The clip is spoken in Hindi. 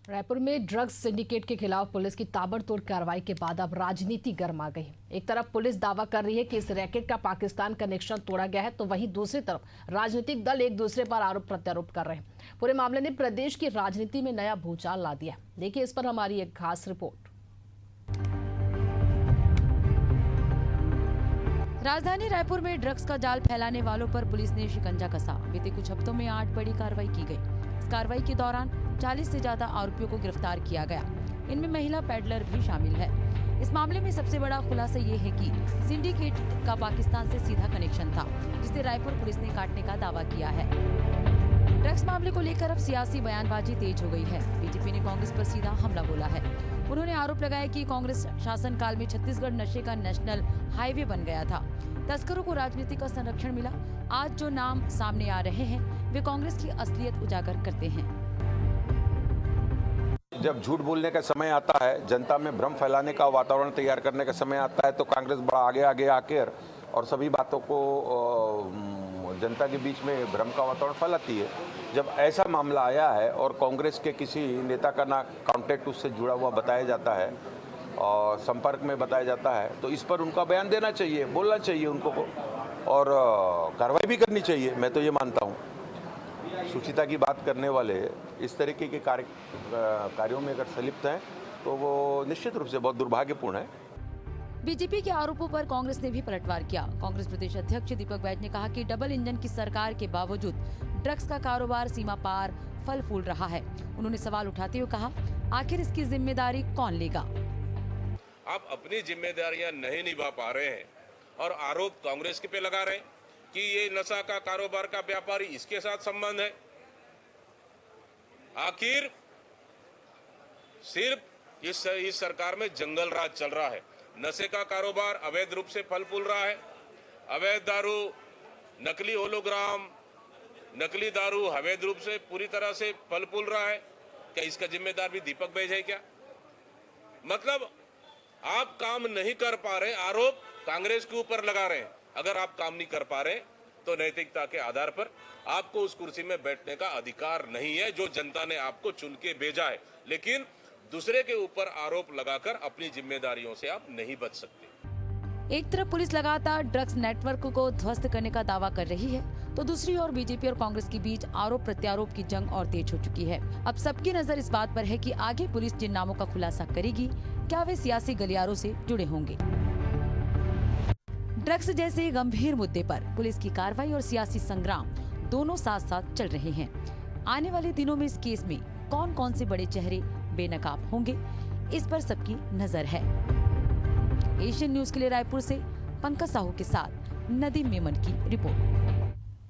रायपुर में ड्रग्स सिंडिकेट के खिलाफ पुलिस की ताबड़तोड़ कार्रवाई के बाद अब राजनीति गर्मा गई। एक तरफ पुलिस दावा कर रही है कि इस रैकेट का पाकिस्तान कनेक्शन तोड़ा गया है, तो वहीं दूसरी तरफ राजनीतिक दल एक दूसरे पर आरोप प्रत्यारोप कर रहे हैं। पूरे मामले ने प्रदेश की राजनीति में नया भूचाल ला दिया। देखिए इस पर हमारी एक खास रिपोर्ट। राजधानी रायपुर में ड्रग्स का जाल फैलाने वालों पर पुलिस ने शिकंजा कसा। बीते कुछ हफ्तों में 8 बड़ी कार्रवाई की गई। इस कार्रवाई के दौरान 40 से ज्यादा आरोपियों को गिरफ्तार किया गया। इनमें महिला पेडलर भी शामिल है। इस मामले में सबसे बड़ा खुलासा ये है कि सिंडिकेट का पाकिस्तान से सीधा कनेक्शन था, जिसे रायपुर पुलिस ने काटने का दावा किया है। ड्रग्स मामले को लेकर अब सियासी बयानबाजी तेज हो गई है। बीजेपी ने कांग्रेस पर सीधा हमला बोला है। उन्होंने आरोप लगाया कि कांग्रेस शासनकाल में छत्तीसगढ़ नशे का नेशनल हाईवे बन गया था। तस्करों को राजनीति का संरक्षण मिला। आज जो नाम सामने आ रहे हैं वे कांग्रेस की असलियत उजागर करते हैं। जब झूठ बोलने का समय आता है, जनता में भ्रम फैलाने का वातावरण तैयार करने का समय आता है, तो कांग्रेस बड़ा आगे आगे आकर और सभी बातों को जनता के बीच में भ्रम का वातावरण फैलाती है। जब ऐसा मामला आया है और कांग्रेस के किसी नेता का ना कॉन्टैक्ट उससे जुड़ा हुआ बताया जाता है और संपर्क में बताया जाता है, तो इस पर उनका बयान देना चाहिए, बोलना चाहिए उनको और कार्रवाई भी करनी चाहिए। मैं तो ये मानता हूँ सुचिता की बात करने वाले इस तरीके के कार्यों में अगर संलिप्त हैं तो वो निश्चित रूप से बहुत दुर्भाग्यपूर्ण है। बीजेपी के आरोपों पर कांग्रेस ने भी पलटवार किया। कांग्रेस प्रदेश अध्यक्ष दीपक बैज ने कहा कि डबल इंजन की सरकार के बावजूद ड्रग्स का कारोबार सीमा पार फल फूल रहा है। उन्होंने सवाल उठाते हुए कहा, आखिर इसकी जिम्मेदारी कौन लेगा? आप अपनी जिम्मेदारियां नहीं निभा पा रहे हैं और आरोप कांग्रेस के पे लगा रहे हैं कि ये नशा का कारोबार का व्यापारी इसके साथ संबंध है। आखिर सिर्फ इस सरकार में जंगल राज चल रहा है। नशे का कारोबार अवैध रूप से फल फूल रहा है। अवैध दारू, नकली होलोग्राम, नकली दारू अवैध रूप से पूरी तरह से फल फूल रहा है। क्या इसका जिम्मेदार भी दीपक बैज है क्या? मतलब आप काम नहीं कर पा रहे, आरोप कांग्रेस के ऊपर लगा रहे हैं। अगर आप काम नहीं कर पा रहे तो नैतिकता के आधार पर आपको उस कुर्सी में बैठने का अधिकार नहीं है जो जनता ने आपको चुन के भेजा है। लेकिन दूसरे के ऊपर आरोप लगाकर अपनी जिम्मेदारियों से आप नहीं बच सकते। एक तरफ पुलिस लगातार ड्रग्स नेटवर्क को ध्वस्त करने का दावा कर रही है, तो दूसरी ओर बीजेपी और कांग्रेस के बीच आरोप प्रत्यारोप की जंग और तेज हो चुकी है। अब सबकी नजर इस बात पर है कि आगे पुलिस जिन नामों का खुलासा करेगी, क्या वे सियासी गलियारों से जुड़े होंगे। ड्रग्स जैसे गंभीर मुद्दे पर पुलिस की कार्रवाई और सियासी संग्राम दोनों साथ साथ चल रहे हैं। आने वाले दिनों में इस केस में कौन कौन से बड़े चेहरे बेनकाब होंगे, इस पर सबकी नजर है। एशियन न्यूज के लिए रायपुर से पंकज साहू के साथ नदीम मेमन की रिपोर्ट।